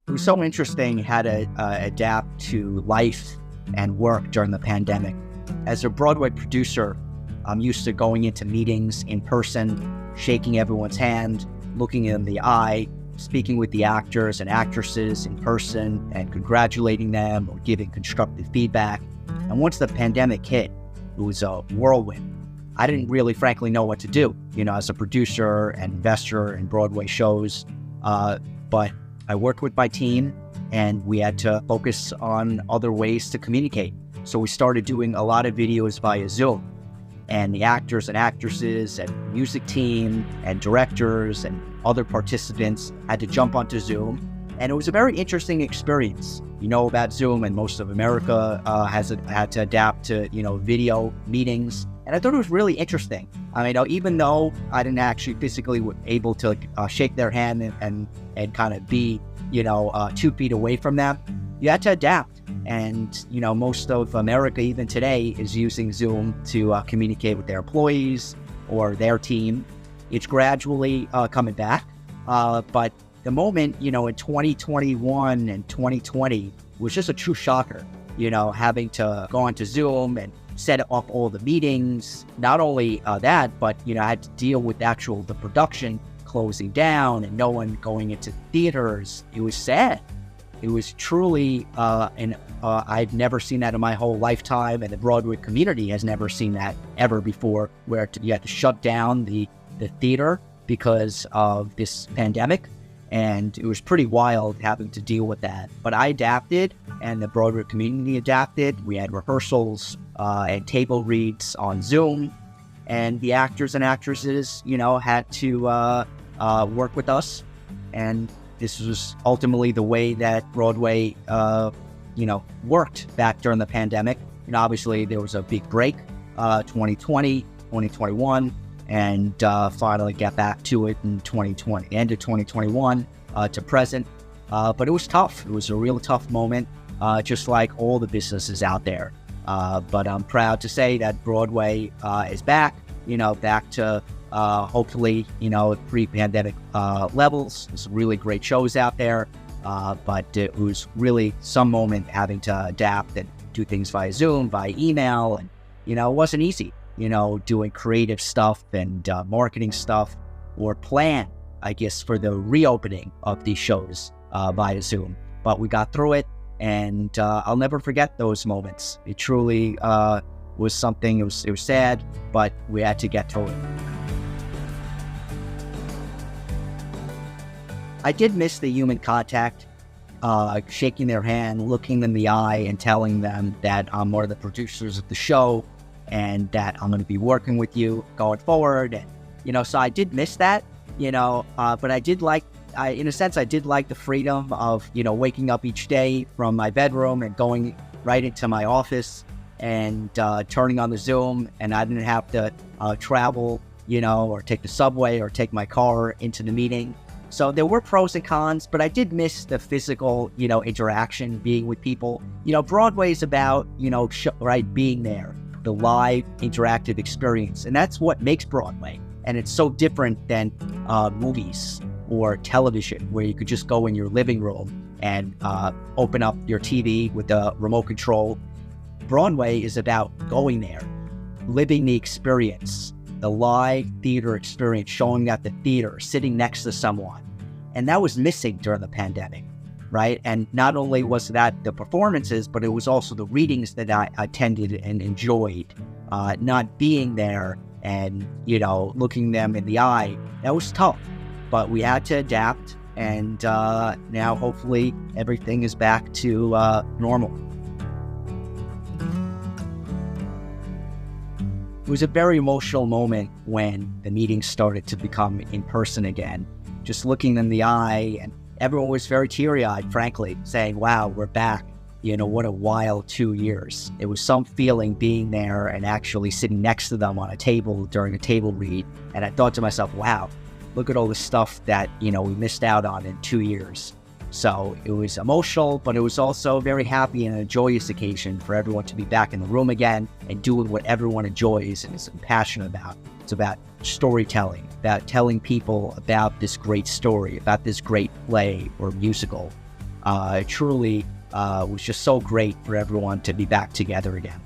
It was so interesting how to adapt to life and work during the pandemic. As a Broadway producer, I'm used to going into meetings in person, shaking everyone's hand, looking in the eye, speaking with the actors and actresses in person and congratulating them or giving constructive feedback. And once the pandemic hit, it was a whirlwind. I didn't really, frankly, know what to do, as a producer and investor in Broadway shows. But I worked with my team and we had to focus on other ways to communicate. So we started doing a lot of videos via Zoom. And the actors and actresses and music team and directors and other participants had to jump onto Zoom. And it was a very interesting experience. You know about Zoom, and most of America had to adapt to, video meetings. And I thought it was really interesting. I mean, even though I didn't actually physically able to shake their hand and kind of be, 2 feet away from them, you had to adapt. And, most of America, even today, is using Zoom to communicate with their employees or their team. It's gradually coming back. But the moment, in 2021 and 2020 was just a true shocker, having to go onto Zoom and set up all the meetings. Not only that, but, I had to deal with the production closing down and no one going into theaters. It was sad. It was truly, I've never seen that in my whole lifetime, and the Broadway community has never seen that ever before, where you had to shut down the theater because of this pandemic, and it was pretty wild having to deal with that. But I adapted, and the Broadway community adapted. We had rehearsals and table reads on Zoom, and the actors and actresses, had to work with us, and this was ultimately the way that Broadway, worked back during the pandemic. And obviously there was a big break, 2020, 2021, and finally got back to it in 2020, end of 2021 to present. But it was tough. It was a real tough moment, just like all the businesses out there. But I'm proud to say that Broadway is back, back to hopefully, pre-pandemic levels. There's some really great shows out there, but it was really some moment having to adapt and do things via Zoom, via email, and, it wasn't easy, doing creative stuff and marketing stuff or plan, I guess, for the reopening of these shows via Zoom. But we got through it, and I'll never forget those moments. It truly was something, it was sad, but we had to get through it. I did miss the human contact, shaking their hand, looking them in the eye, and telling them that I'm one of the producers of the show and that I'm going to be working with you going forward. And, so I did miss that, but I did like, in a sense, I did like the freedom of, waking up each day from my bedroom and going right into my office and turning on the Zoom, and I didn't have to travel, or take the subway or take my car into the meeting. So there were pros and cons, but I did miss the physical, interaction, being with people. Broadway is about, being there, the live interactive experience. And that's what makes Broadway. And it's so different than movies or television, where you could just go in your living room and open up your TV with the remote control. Broadway is about going there, living the experience, the live theater experience, showing at the theater, sitting next to someone. And that was missing during the pandemic, right? And not only was that the performances, but it was also the readings that I attended and enjoyed. Not being there and, looking them in the eye, that was tough. But we had to adapt, and now hopefully everything is back to normal. It was a very emotional moment when the meetings started to become in person again. Just looking them in the eye, and everyone was very teary-eyed, frankly, saying, wow, we're back. What a wild 2 years. It was some feeling being there and actually sitting next to them on a table during a table read. And I thought to myself, wow, look at all the stuff that, we missed out on in 2 years. So it was emotional, but it was also very happy and a joyous occasion for everyone to be back in the room again and doing what everyone enjoys and is passionate about. It's about storytelling, about telling people about this great story, about this great play or musical. It truly was just so great for everyone to be back together again.